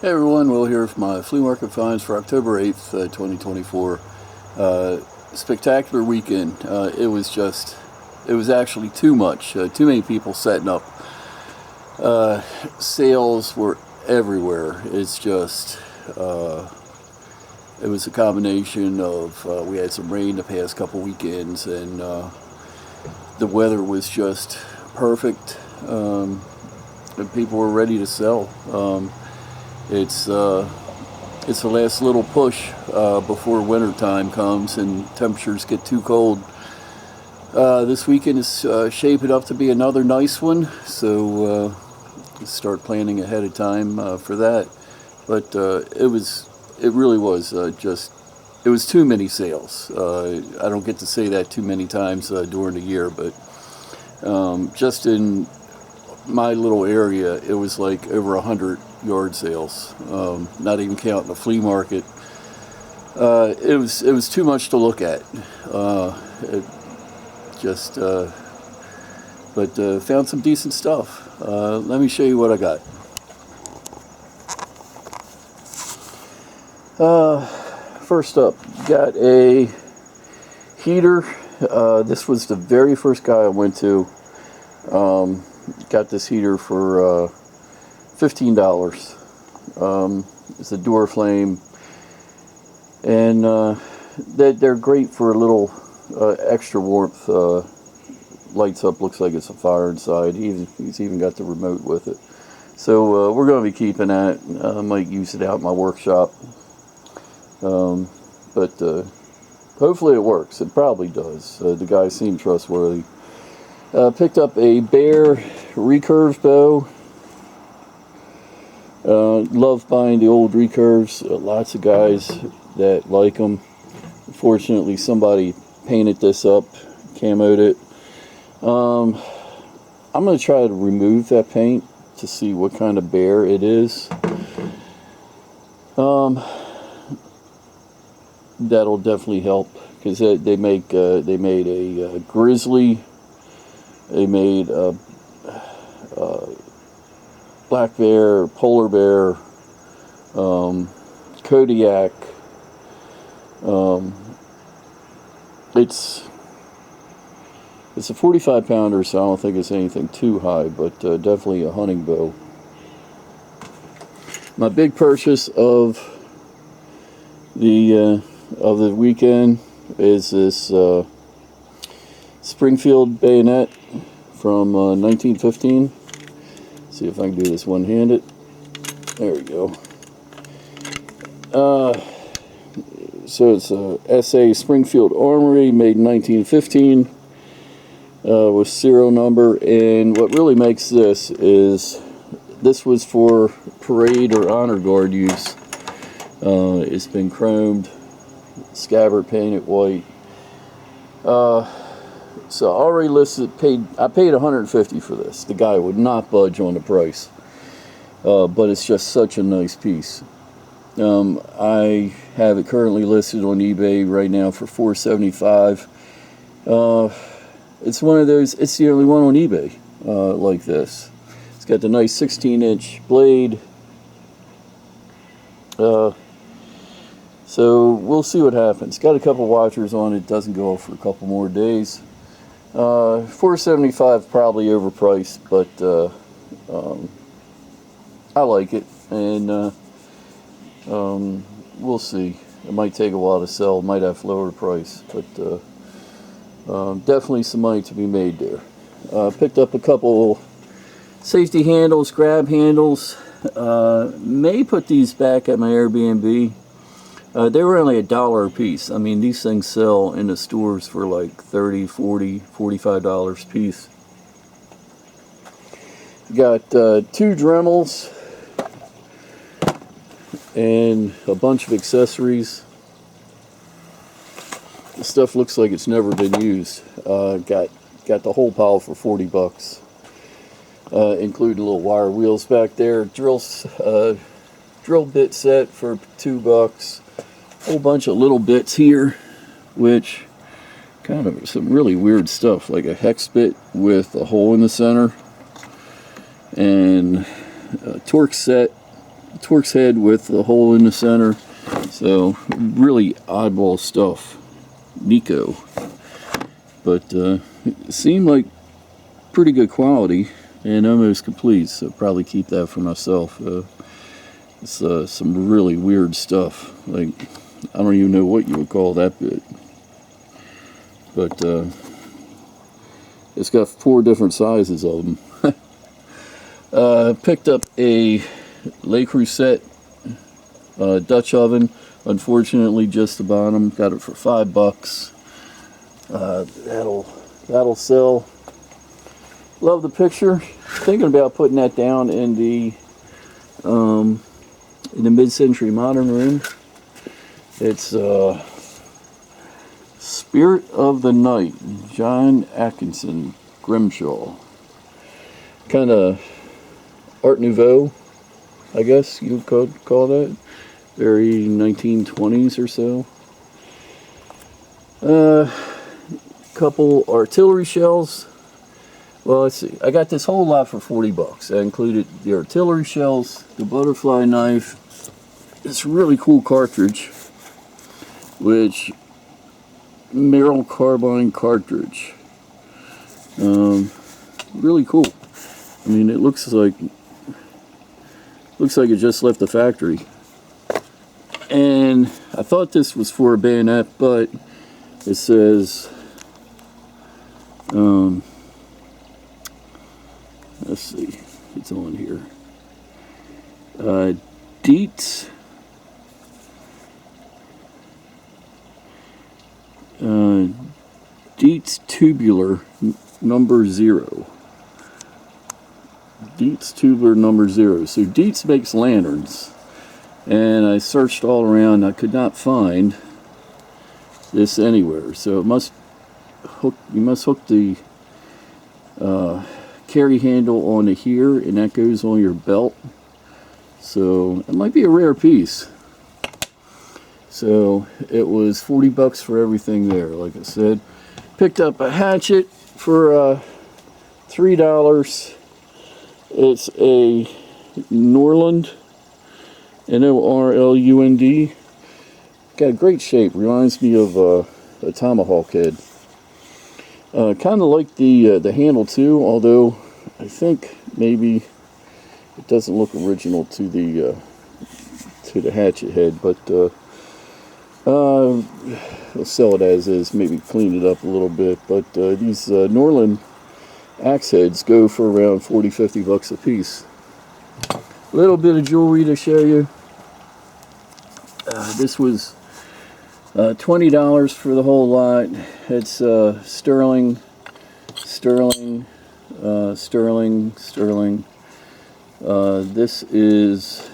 Hey everyone, Will here for my flea market finds for October 8th, 2024. Spectacular weekend. It was actually too much. Too many people setting up. Sales were everywhere. It was a combination of, we had some rain the past couple weekends, and the weather was just perfect, and people were ready to sell. It's the last little push before winter time comes and temperatures get too cold. This weekend is shaping up to be another nice one, so start planning ahead of time for that. But it really was it was too many sales. I don't get to say that too many times during the year, but just in my little area, it was like over 100 yard sales, not even counting the flea market. It was too much to look at. It just, but found some decent stuff. Let me show you what I got. First up, got a heater. This was the very first guy I went to. Got this heater for $15. It's a door flame, and they're great for a little extra warmth. Lights up, looks like it's a fire inside. He's even got the remote with it. So we're going to be keeping that. I might use it out in my workshop, but hopefully it works. It probably does. The guy seemed trustworthy. Picked up a Bear recurve bow. Love buying the old recurves. Lots of guys that like them. Unfortunately, somebody painted this up, camoed it. I'm going to try to remove that paint to see what kind of bear it is. That'll definitely help, because they made a grizzly. They made a black bear, polar bear, Kodiak. It's a 45 pounder, so I don't think it's anything too high, but definitely a hunting bow. My big purchase of the weekend is this Springfield bayonet from 1915. See if I can do this one-handed. There we go. So it's a SA Springfield Armory, made in 1915, with serial number. And what really makes this is this was for parade or honor guard use. It's been chromed, scabbard painted white. So I already listed, I paid $150 for this. The guy would not budge on the price. But it's just such a nice piece. I have it currently listed on eBay right now for $475. It's one of those, it's the only one on eBay like this. It's got the nice 16-inch blade. So we'll see what happens. Got a couple watchers on it. Doesn't go off for a couple more days. $475 probably overpriced, but I like it, and we'll see. It might take a while to sell. Might have to lower the price, but definitely some money to be made there. Picked up a couple safety handles, grab handles. May put these back at my Airbnb. They were only $1 a piece. I mean, these things sell in the stores for like $30, $40, $45 a piece. Got 2 Dremels and a bunch of accessories. This stuff looks like it's never been used. Got the whole pile for $40, including little wire wheels back there. Drill bit set for $2. Whole bunch of little bits here, which kind of some really weird stuff, like a hex bit with a hole in the center, and a torque set Torx head with a hole in the center. So really oddball stuff. Nico. But it seemed like pretty good quality and almost complete, so probably keep that for myself. It's some really weird stuff. Like, I don't even know what you would call that bit. But it's got 4 different sizes of them. Picked up a Le Creuset Dutch oven. Unfortunately, just the bottom. Got it for $5. That'll sell. Love the picture. Thinking about putting that down in the mid-century modern room. It's Spirit of the Night, John Atkinson Grimshaw. Kind of Art Nouveau, I guess you could call that. Very 1920s or so. Couple artillery shells. Well, let's see. I got this whole lot for $40. I included the artillery shells, the butterfly knife, this really cool cartridge, which Merrill carbine cartridge. Really cool. I mean, it looks like it just left the factory. And I thought this was for a bayonet, but it says, let's see, it's on here. Dietz tubular number 0. Dietz tubular number 0. So Dietz makes lanterns, and I searched all around. I could not find this anywhere. So it must hook. You must hook the carry handle onto here, and that goes on your belt. So it might be a rare piece. So it was $40 for everything there. Like I said, picked up a hatchet for $3. It's a Norlund, Norlund. Got a great shape. Reminds me of a tomahawk head. Kind of like the handle too, although I think maybe it doesn't look original to the hatchet head, but we'll sell it as is. Maybe clean it up a little bit. But these Norlund axe heads go for around $40-50 a piece. A little bit of jewelry to show you. This was $20 for the whole lot. It's sterling. This is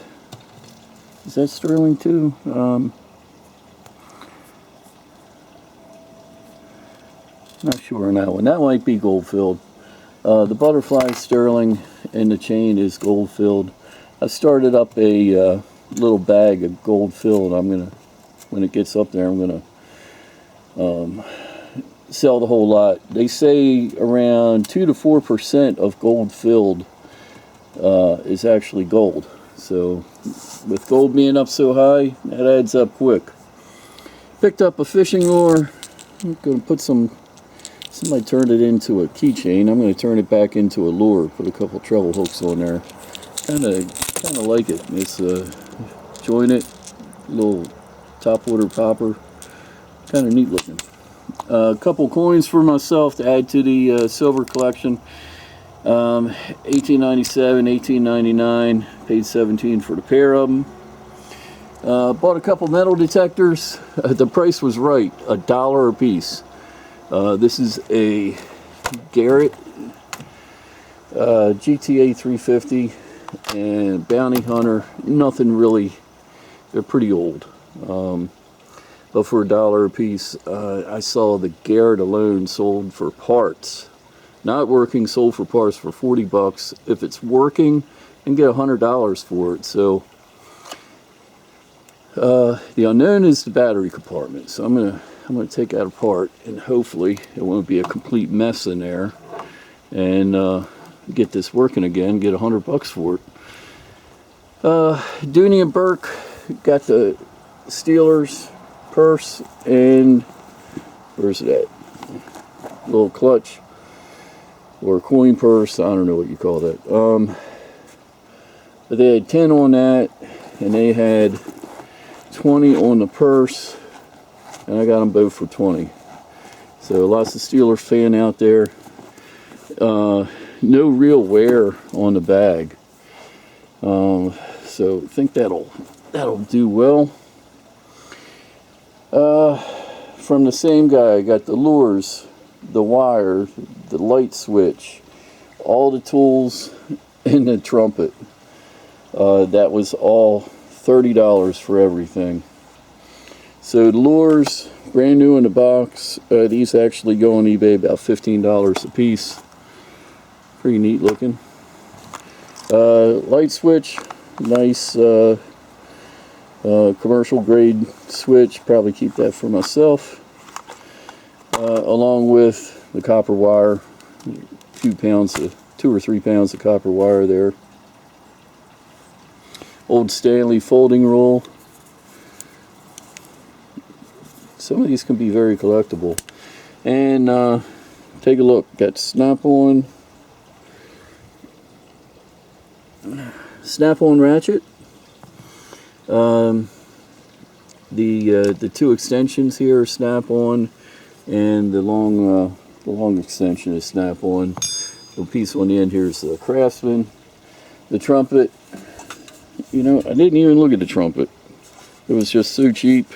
that sterling too? Not sure on that one. That might be gold filled. The butterfly is sterling, and the chain is gold filled. I started up a little bag of gold filled. I'm gonna, when it gets up there, I'm gonna sell the whole lot. They say around 2 to 4% of gold filled is actually gold. So with gold being up so high, that adds up quick. Picked up a fishing lure. I'm gonna put some. Somebody turned it into a keychain. I'm going to turn it back into a lure. Put a couple treble hooks on there. Kind of like it. It's jointed, little top water popper. Kind of neat looking. A couple coins for myself to add to the silver collection. 1897, 1899. Paid $17 for the pair of them. Bought a couple metal detectors. The price was right. $1 a piece. This is a Garrett GTA 350 and Bounty Hunter. Nothing really, they're pretty old. But for $1 a piece, I saw the Garrett alone sold for parts. Not working, sold for parts for $40. If it's working, I can get $100 for it. So the unknown is the battery compartment. So I'm gonna take that apart, and hopefully it won't be a complete mess in there, and get this working again, get $100 for it. Dooney and Burke got the Steelers purse and where's it at? Little clutch or coin purse. I don't know what you call that. But they had 10 on that, and they had 20 on the purse, and I got them both for 20. So lots of Steelers fan out there. No real wear on the bag. So I think that'll do well. From the same guy, I got the lures, the wire, the light switch, all the tools, and the trumpet. That was all $30 for everything. So the lures, brand new in the box. These actually go on eBay about $15 a piece. Pretty neat looking. Light switch, nice commercial grade switch. Probably keep that for myself. Along with the copper wire, 2 or 3 pounds of copper wire there. Old Stanley folding roll. Some of these can be very collectible. And take a look. Got snap-on ratchet. The 2 extensions here are snap-on, and the long extension is snap-on. The piece on the end here is the Craftsman. The trumpet. You know, I didn't even look at the trumpet. It was just so cheap.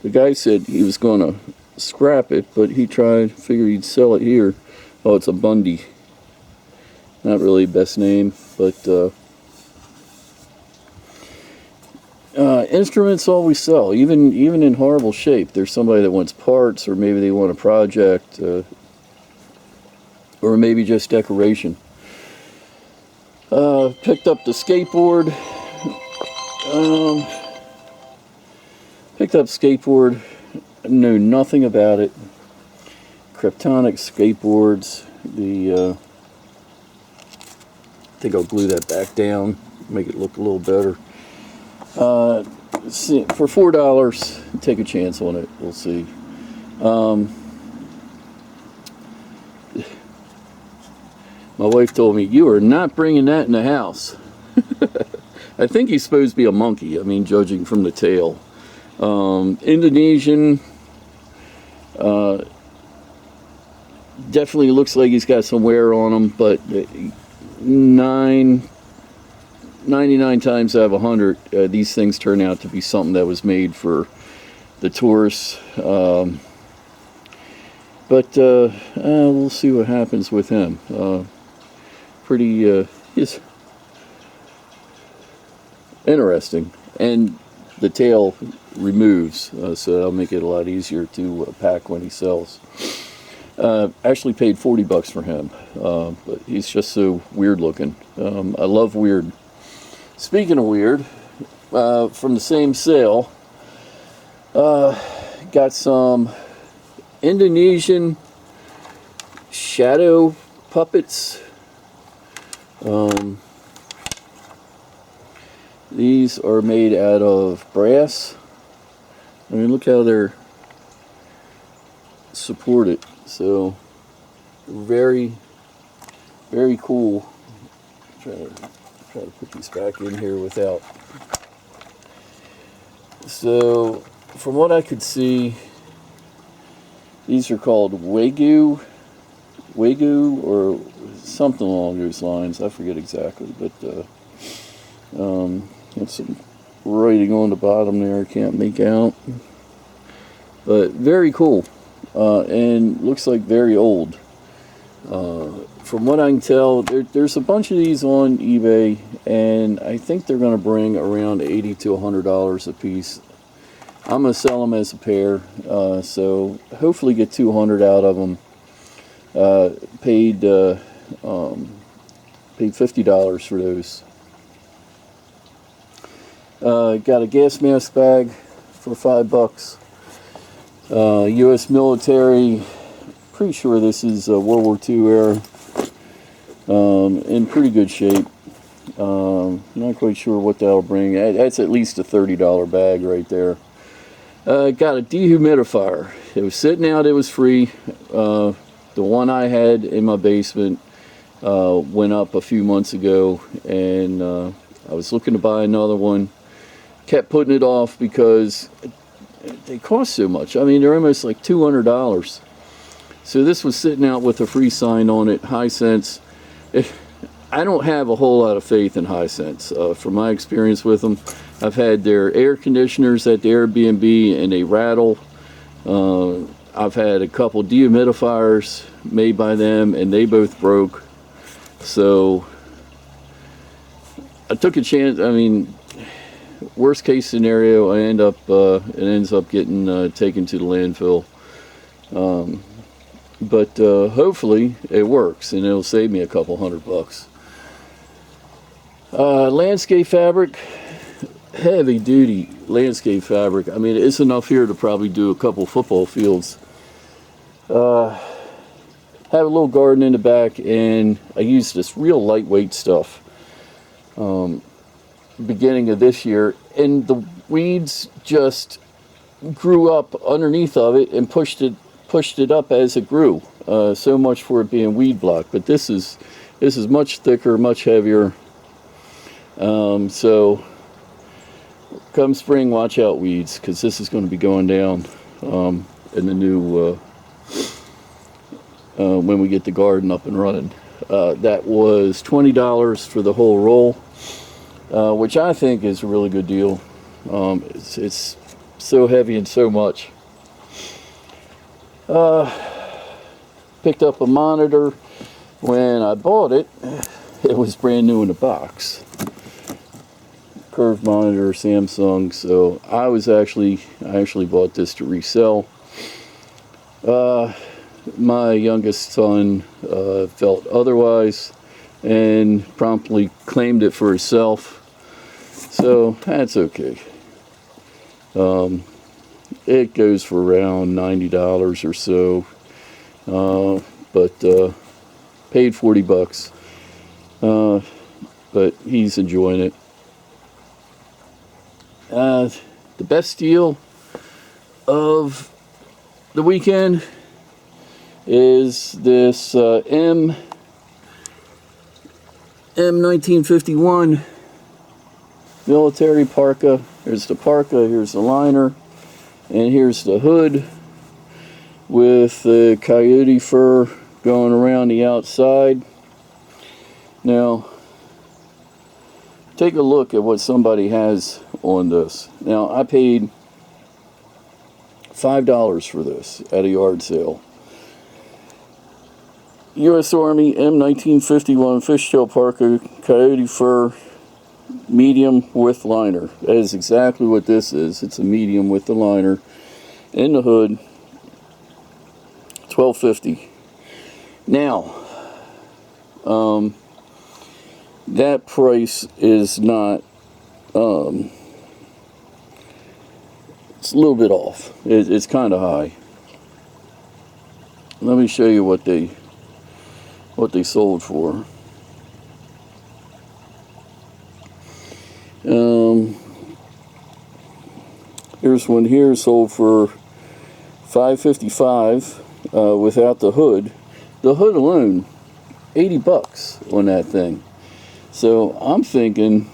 The guy said he was going to scrap it, but he figured he'd sell it here. Oh, it's a Bundy. Not really best name, but instruments always sell, even in horrible shape. There's somebody that wants parts, or maybe they want a project, or maybe just decoration. Picked up the skateboard. Know nothing about it. Kryptonic skateboards. I think I'll glue that back down, make it look a little better. For $4, take a chance on it. We'll see. My wife told me, you are not bringing that in the house. I think he's supposed to be a monkey, I mean, judging from the tail. Indonesian. Definitely looks like he's got some wear on him, but 99 times out of 100, these things turn out to be something that was made for the tourists. But we'll see what happens with him. He's interesting, and the tail removes, so that'll make it a lot easier to pack when he sells. Actually paid $40 for him, but he's just so weird looking. I love weird. Speaking of weird, from the same sale, got some Indonesian shadow puppets. These are made out of brass. I mean, look how they're supported. So, very, very cool. Try to put these back in here without. So, from what I could see, these are called Wagyu or something along those lines. I forget exactly, but there's some writing on the bottom there I can't make out. But very cool, and looks like very old. From what I can tell, there's a bunch of these on eBay, and I think they're going to bring around $80 to $100 a piece. I'm going to sell them as a pair, so hopefully get $200 out of them. Paid $50 for those. Got a gas mask bag for $5. U.S. military. Pretty sure this is World War II era. In pretty good shape. Not quite sure what that'll bring. That's at least a $30 bag right there. Got a dehumidifier. It was sitting out. It was free. The one I had in my basement went up a few months ago, and I was looking to buy another one. Kept putting it off because they cost so much. I mean, they're almost like $200. So this was sitting out with a free sign on it, Hisense. I don't have a whole lot of faith in Hisense. From my experience with them, I've had their air conditioners at the Airbnb and they rattle. I've had a couple dehumidifiers made by them and they both broke. So I took a chance. I mean, worst case scenario, it ends up getting taken to the landfill. But hopefully it works and it'll save me a couple $100. Landscape fabric, heavy duty landscape fabric. I mean, it's enough here to probably do a couple football fields. Have a little garden in the back, and I used this real lightweight stuff beginning of this year, and the weeds just grew up underneath of it and pushed it up as it grew. So much for it being weed block, but this is much thicker, much heavier. So come spring, watch out weeds, because this is going to be going down in the new when we get the garden up and running. That was $20 for the whole roll, which I think is a really good deal. It's so heavy and so much. Picked up a monitor. When I bought it, it was brand new in the box. Curved monitor, Samsung. So I actually bought this to resell. My youngest son felt otherwise and promptly claimed it for himself. So that's okay. It goes for around $90 or so, but paid $40. But he's enjoying it. The best deal of the weekend is this M1951 military parka. Here's the parka, here's the liner, and here's the hood with the coyote fur going around the outside. Now, take a look at what somebody has on this. Now, I paid $5 for this at a yard sale. U.S. Army M1951 fishtail parka, coyote fur, medium width liner. That is exactly what this is. It's a medium with the liner. In the hood, $12.50. Now, that price is not, it's a little bit off. It's kind of high. Let me show you what they sold for. Here's one here sold for $5.55 without the hood. The hood alone, $80 on that thing. So I'm thinking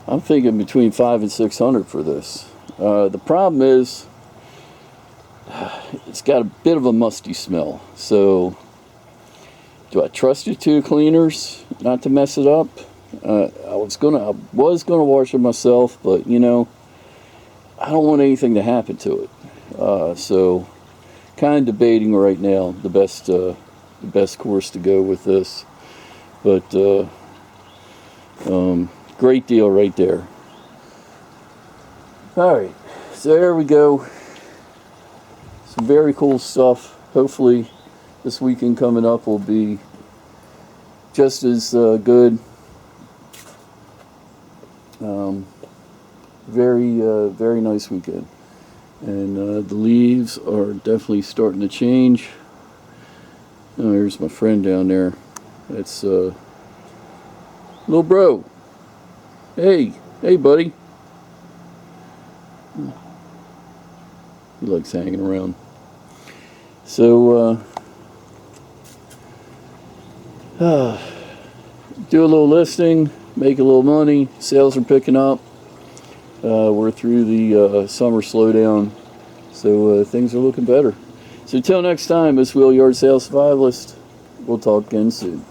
between $500 and $600 for this. The problem is it's got a bit of a musty smell. So do I trust it to the cleaners not to mess it up? I was gonna wash it myself, but you know, I don't want anything to happen to it. So kind of debating right now the best course to go with this. But great deal right there. Alright, so there we go. Some very cool stuff. Hopefully this weekend coming up will be just as good. Very nice weekend. And the leaves are definitely starting to change. Oh, there's my friend down there. It's Little bro. Hey. Hey, buddy. He likes hanging around. So, do a little listing, make a little money. Sales are picking up. We're through the summer slowdown, so things are looking better. So, till next time, this Wheel Yard Sales Survivalist. We'll talk again soon.